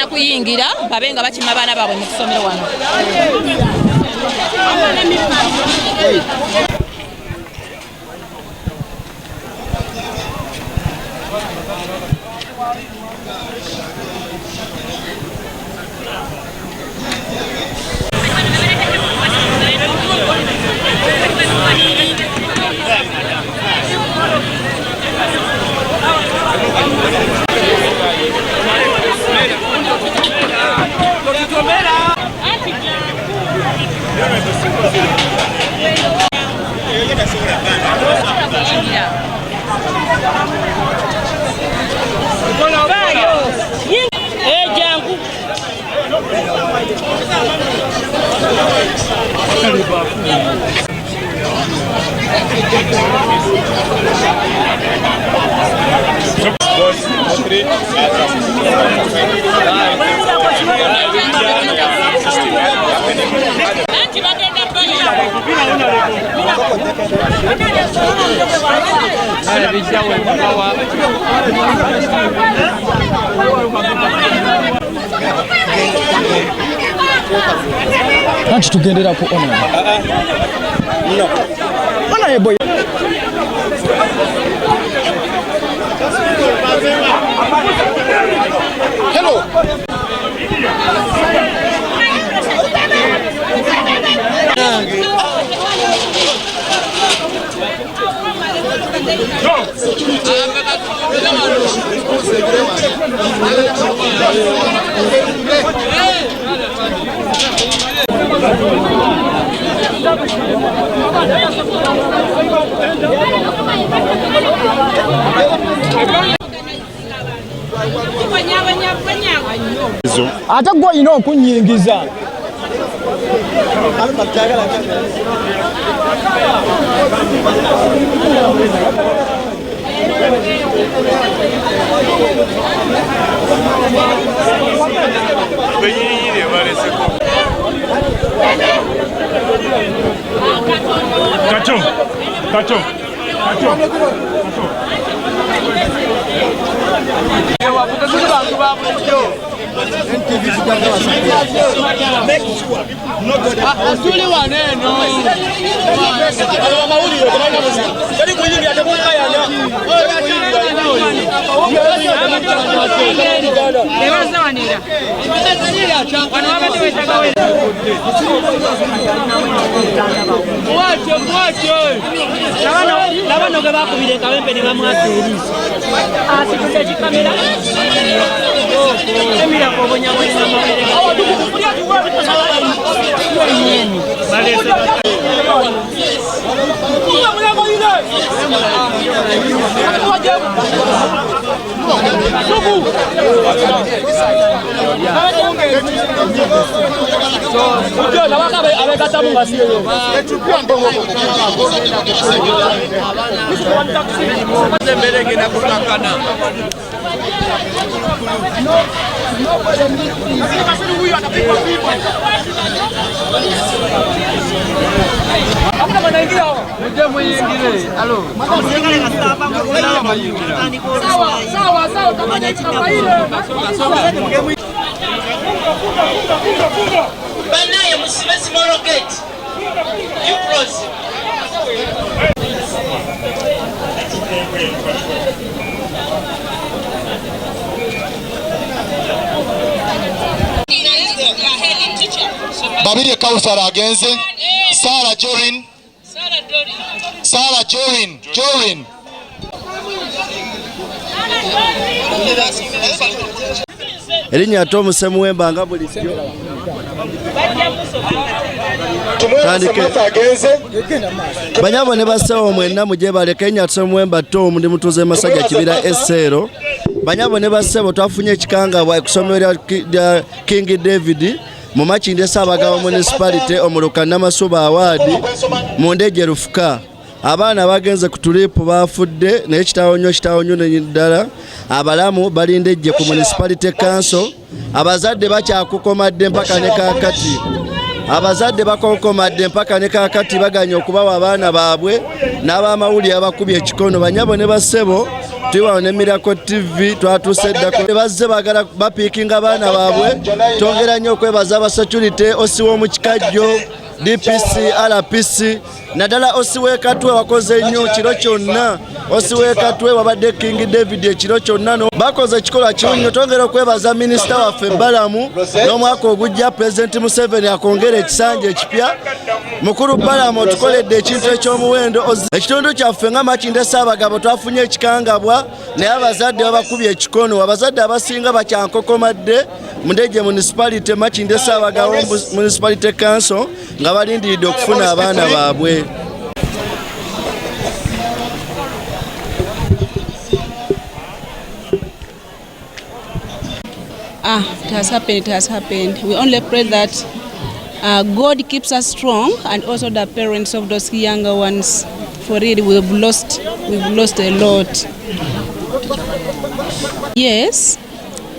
kuyingira babe nga bakima abaana baabwe mu kusomero wano. Nanti tugendera ku ona. No. Ona yebo. Hello. Ate gwe olina okunyingiza. Kacho. Banaye musibe small gate. You close. Babiri Kausara agenze. Sarah Jorin. Elinya Tom Semuwemba nga bulijjo. Banyabo ne basewo mwenna muje baleka Elinya Semuwemba Tom ndi mutuze Masajja Kibira Essero. Banyabo ne basewo twafunye ekikangabwa ekusomero lya King David mu Makindye Ssaabagabo Municipality omuluka Namasuba Award mu Ndeje Rufuka. Abaana bagenze ku tulipu bafudde naye kitawonyo ddala. Abalamu balindejje ku Municipality Council. Abazadde bakyakukomadde mpaka ne kaakati. Abazadde bakokomadde mpaka ne kaakati baganya okubawa abaana baabwe n'abamawulire abakubye ekikono. Banyabo ne bassebo tuwa ne Miracle TV twatuseddako bazze bagala bapikinga baana baabwe tongera nnyo okwebaza aba security osiwo mu kikajjo DPC RPC nadala osiwe katwe wakoze nnyo kiro kyonna osiwe katwe wabadde King David ekiro kyonna no bakoze ekikola kirungi tongera okwebaza minisita waffe Balamu n'omwaka ogujja President Museveni akongera ekisanja ekipya mukuru Balamu tukoledde ekintu ekyomuwendo ekitundu kyaffe nga Makinde Ssaabagabo twafunye ekikangabwa naye abazadde babakubye ekikono abazadde abasinga bakyankokomadde Mundeje municipality Makinde Ssaabagabo municipality council nga balindiridde okufuna abaana baabwe. It has happened. We only pray that God keeps us strong, and also the parents of those younger ones. For real, we've lost a lot. Yes,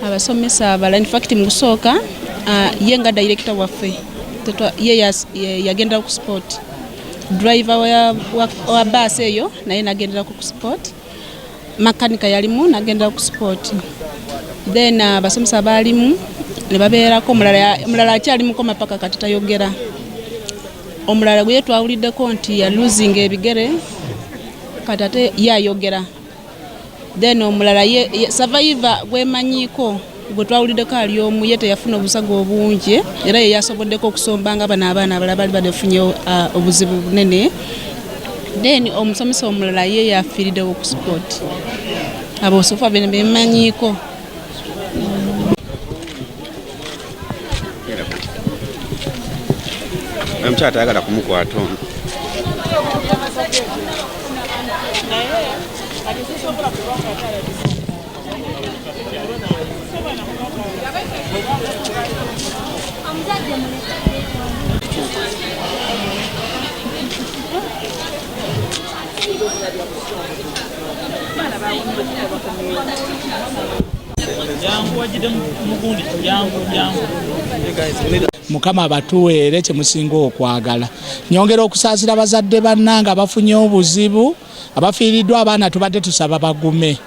abasomesa abala. In fact, Musoka, yenga director waffe. Yagenda ku sport. Driver wa bus eyo naye nagendera ku sport. Makanika yalimu nagenda ku sport. Then basomesa balimu ne babeerako omulala akyalimu ko mapaka kati tayogera. Omulala gwe twawuliddeko nti ya losing ebigere kati ate yayogera. Then omulala ye survivor gwemanyiko gwe twawuliddeko ali omu ye teyafuna obusago obungi era ye yasoboddeko okusombanga bano abaana abalala bali badefunye obuzibu bunene. Then omusomesa omulala ye yafiiriddewo ku sport. Abo sofa bene bemanyiko. Mchata ayagala kumukwata ono. Mukama batuweere kye musinga okwagala. Nyongera okusaasira bazadde bannanga abafunye obuzibu abafiiriddwa abaana tubadde tusaba bagume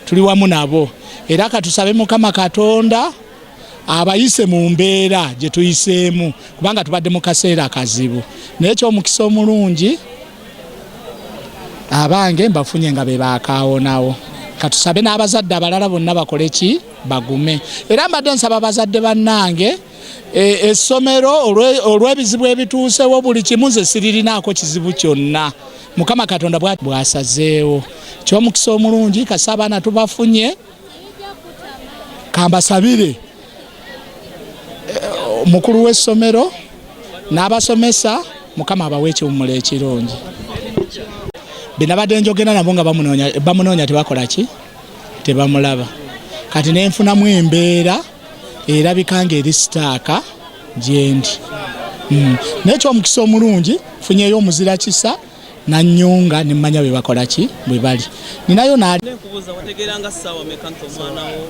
tuli wamu nabo era katusabe Mukama Katonda abayise mu mbeera gye tuyiseemu kubanga tubadde mu kaseera akazibu naye ky'omukisa omulungi abange mbafunye nga be baakaawonawo. Katusabe n'abazadde abalala bonna bakole ki bagume era mbadde nsaba abazadde bannange essomero olw'ebizibu ebituusewo buli kimu nze siririnaako kizibu kyonna. Mukama Katonda bwasazeewo ky'omukisa omulungi kasa abaana tubafunye kambasabire mukulu w'essomero n'abasomesa Mukama abawe ekiwummulo ekirungi. Binabadde njogera nabo nga bamunoonya tebakola ki tebamulaba kati nenfunamu embeera erabika ng'eri sitaaka gyendi. N'ekyo omukisa omulungi funyeyo omuzira kisa nanyunga nemmanya bwe bakola ki bwe bali. Ninayo nkubuuza wategeranga ssaawa meka nti omwana wo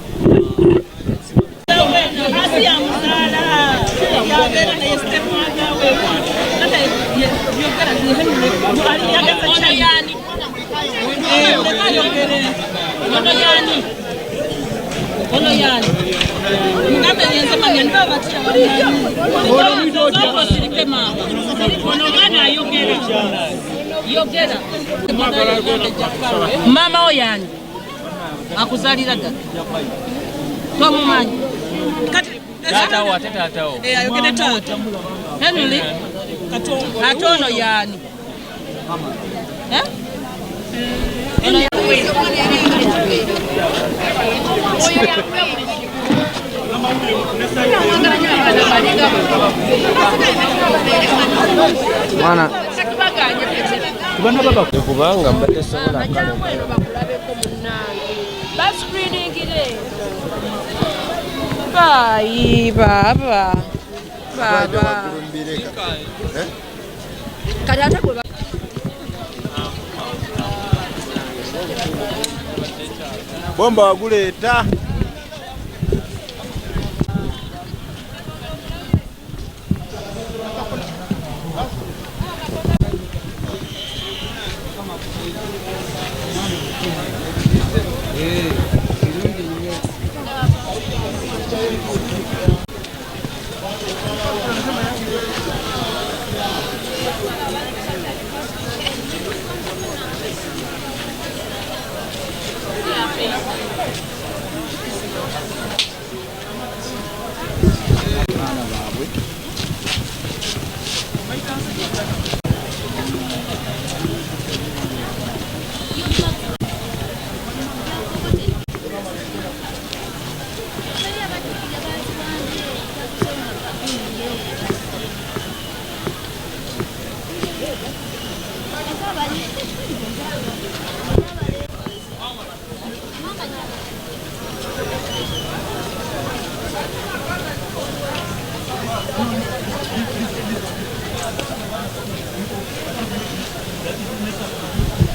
mama oyani akuzalira dda twamumanyi tata wa tata o ayogere tata Henry katono yani Mwana kubana baba kubanga mbadde sobola kale Bas screening ile. Bai baba. Baba. Kadata kwa bomba waguleta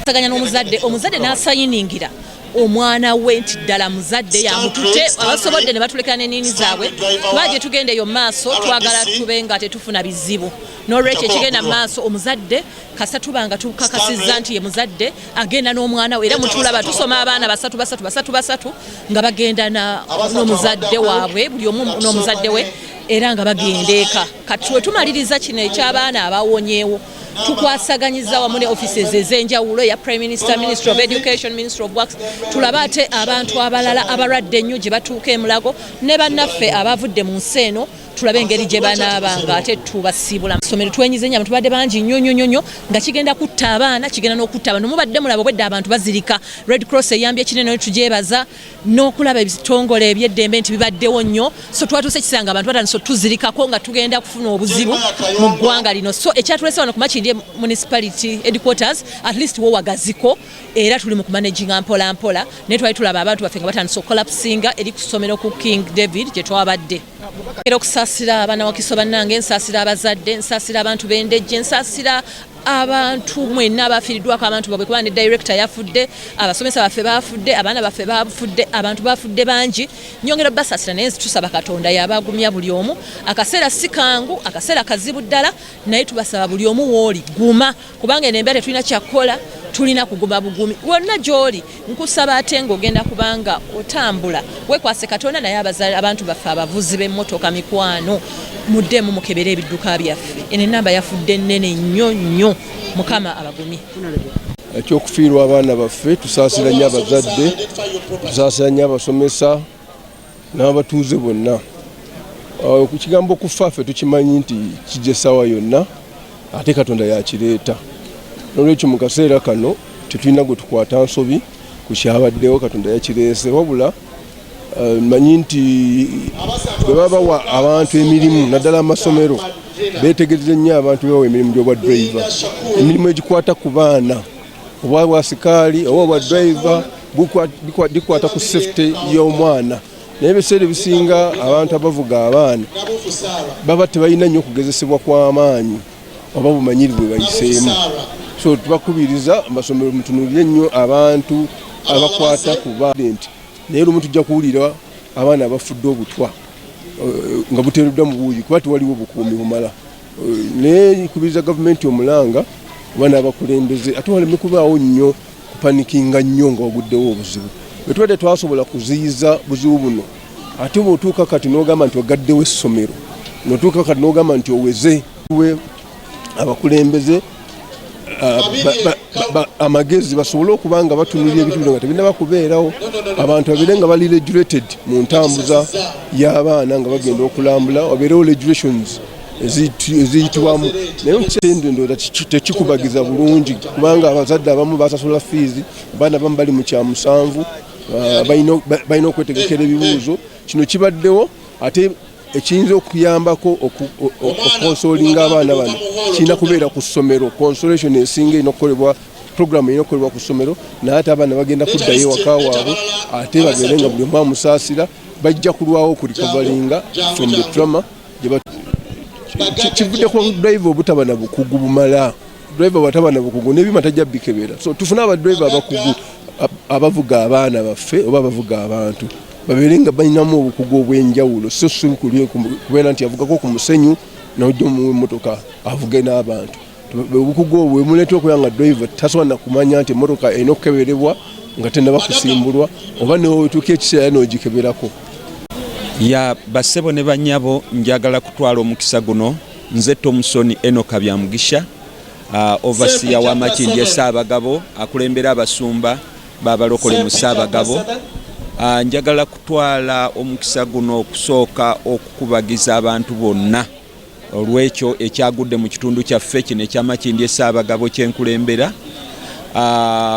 saganya n'omuzadde omuzadde n'asayiningira omwana we nti ddala muzadde yamutute abasobodde ne batulekera n'enini zaabwe twaje tugendeyo maaso twagala tube nga tetufuna bizibu n'olwekyo ekigenda maaso omuzadde kasa tubanga tukakasizza nti ye muzadde agenda n'omwana we era mutulaba tusoma abaana basatu nga bagenda n'omuzadde waabwe buli omu n'omuzadde we era nga bagenda eka kati we tumaliriza kino eky'abaana abawonyeewo tukwasaganyiza wamu ne offices ez'enjawulo ya Prime Minister, Ministry of Education, Ministry of Works tulaba ate abantu abalala abalwadde ennyo gye batuuka emulago ne bannaffe abavudde mu nsi eno tulabe engeri gye banaabanga ate tubasiibula somero twenyize nnyo abantu badde bangi nnyo nga kigenda kutta abaana kigenda n'okutta abantu mubadde mulaba bwedda abantu bazirika Red Cross eyambye kinene tugyebaza n'okulaba ebitongole eby'eddembe nti bibaddewo nnyo so twatuuse kisanga abantu batandise tuzirikako nga tugenda kufuna obuzibu mu ggwanga lino so ekyatulese wano ku Makindye municipality headquarters at least wo wagaziko era tuli mu kumanaginga mpola naye twali tulaba abantu baffe nga batandise okolapsinga eri ku ssomero ku King David gye twabadde era okusaasira abaana wakiso bannange nsaasira abazadde nsaasira abantu b'endejje nsaasira abantu mwenna abafiiriddwako abantu babwe kuba ne director yafudde abasomesa baffe bafudde abaana baffe bafudde abantu bafudde bangi nyongera basaasira naye tusaba Katonda yabagumya buli omu akaseera si kangu akaseera kazibu ddala naye tubasaba buli omu wooli guma kubanga enembeera tetulina kyakola tulina kuguma bugumi wonna gy'oli nkusaba ate ng'ogenda kubanga otambula wekwase Katonda naye abantu baffe abavuzi b'emmotoka mikwano muddemu mukebere ebidduka byaffe eno ennamba yafudde nnene nnyo mukama abagumye ekyokufiirwa abaana baffe tusaasira nnyo abazadde tusaasira nnyo abasomesa n'abatuuze bonna ku kigambo okufa ffe tukimanyi nti kijja essaawa yonna ate Katonda yakireeta n'olwekyo mu kaseera kano tetulina gwe tukwata nsobi ku kyabaddewo Katonda yakireese wabula manyi nti bwe babawa abantu emirimu naddala amasomero beetegereze nnyo abantu bebawa emirimu gy'obwa driver emirimu egikwata ku baana oba bwasikaali oba obwa driver bikwata ku safety y'omwana naye ebiseera ebisinga abantu abavuga abaana baba tebalina nnyo okugezesebwa kw'amaanyi oba bumanyirivu bayiseemu so tubakubiriza amasomero mutunuulire nnyo abantu abakwata ku baanti naye lumu tujja kuwulira abaana abafudde obutwa nga buteereddwa mu buuyi kuba tewaliwo obukuumi bumala naye kubiriza gavumenti omulanga oba n'abakulembeze ate waleme kubaawo nnyo kupanikinga nnyo nga waguddewo obuzibu bwe tubadde twasobola kuziyiza buzibu buno ate bw'otuuka kati n'ogamba nti ogaddewo essomero n'otuuka kati n'ogamba nti oweze abakulembeze amagezi basobole okuba nga batunulira ebintu nga tebinaba kubeerawo abantu babeere nga bali regulated mu ntambuza y'abaana nga bagenda okulambula wabeerewo regulations eziyitibwamu naye ndowooza tekikubagiza bulungi kubanga abazadde abamu basasula fees abaana abamu bali mu kyamusanvu balina okwetegekera ebibuuzo kino kibaddewo ate ekiyinza okuyambako okonsolinga abaana bano kirina kubeera ku ssomero consolation esinga inokolebwa program inokolebwa ku ssomero naye ate abaana bagenda kuddayo ewaka waabwe ate babeere nga buli omu amusaasira bajja kulwawo okulikovalinga from the trauma kivuddeko driver obutaba na bukugu bumala driver bwataba na bukugu n'ebyuma tajja bikebera so tufune abadriver abakugu abavuga abaana baffe oba abavuga abantu babeere nga balinamu obukugu obw'enjawulo so si kubeera nti avugako ku musenyu n'ojja mu emmotoka avuge n'abantu obukugu obwo emuleeta okubeera nga driver tasobola na kumanya nti emmotoka erina okukeberebwa nga tennaba kusimbulwa oba newetuuka ekiseera n'ogikeberako ya basebo ne banyabo njagala kutwala omukisa guno nze Thompson Enoka Byamugisha overseer wa Makindye Ssaabagabo akulembera abasumba babalokole mu Ssaabagabo njagala kutwala omukisa guno okusooka okukubagiza abantu bonna olw'ekyo ekyagudde mu kitundu kyaffe kino ekya Makindye Ssaabagabo kyenkulembera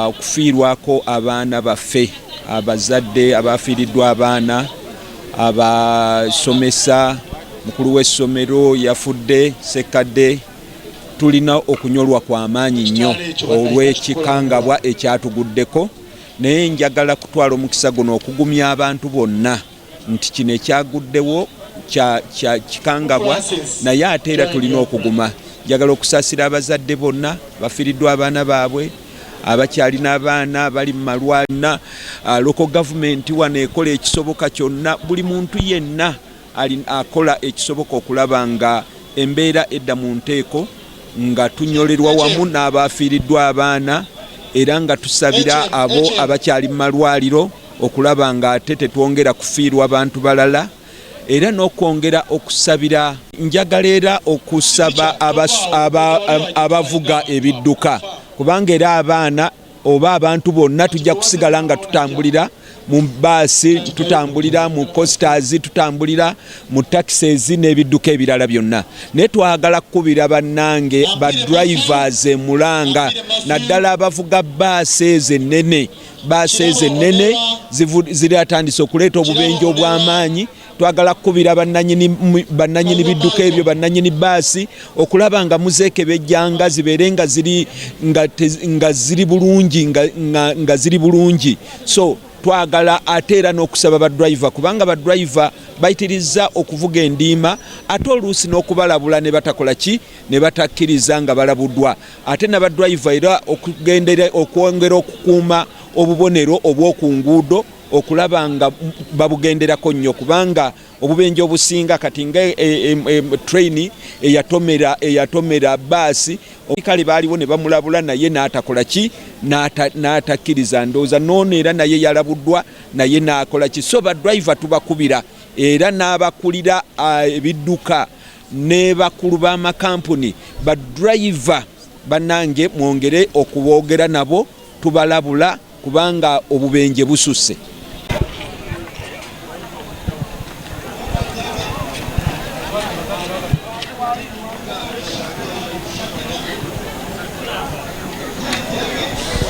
okufiirwako abaana baffe abazadde abafiiriddwa abaana abasomesa mukulu w'essomero yafudde sekadde tulina okunyolwa kw'amaanyi nnyo olw'ekikangabwa ekyatuguddeko naye njagala kutwala omukisa guno okugumya abantu bonna nti kino ekyaguddewo kikangabwa naye ate era tulina okuguma njagala okusaasira abazadde bonna bafiiriddwa abaana baabwe abakyalina abaana bali mu malwaliro, local government wano ekola ekisoboka kyonna, buli muntu yenna akola ekisoboka okulaba nga embeera edda mu nteeko, nga tunyolerwa wamu n'abafiiriddwa abaana, era nga tusabira abo abakyali mu malwaliro okulaba nga ate tetwongera kufiirwa abantu balala, era n'okwongera okusabira. Njagala era okusaba abavuga ebidduka, kubanga era abaana oba abantu bonna tujja kusigala nga tutambulira mu baasi, tutambulira mu coasters, tutambulira mu taxis n'ebidduka ebirala byonna. Naye twagala kukubira bannange ba drivers Mulanga, naddala abavuga baasi ennene, ziri atandise okuleeta obubenje obw'amaanyi. Twagala kukubira bannanyini bidduka ebyo, bannanyini baasi, okulaba nga muzeekebejjanga zibeere nga ziri bulungi. So twagala ate era n'okusaba badriver, kubanga badriver bayitiriza okuvuga endiima, ate oluusi n'okubalabula ne batakola ki, ne batakkiriza nga balabuddwa. Ate n'abadriver era okwongera okukuuma obubonero obw'oku nguudo, okulaba nga babugenderako nnyo, kubanga obubenje obusinga kati nga train eyatomera baasi, kale baaliwo ne bamulabula naye n'atakola ki, n'atakkiriza. Ndowooza noono era naye yalabuddwa, naye n'akola ki. So badriver tubakubira, era n'abakulira ebidduka ne bakulu b'amakampuni, badriver bannange mwongere okuboogera nabo, tubalabula kubanga obubenje bususse.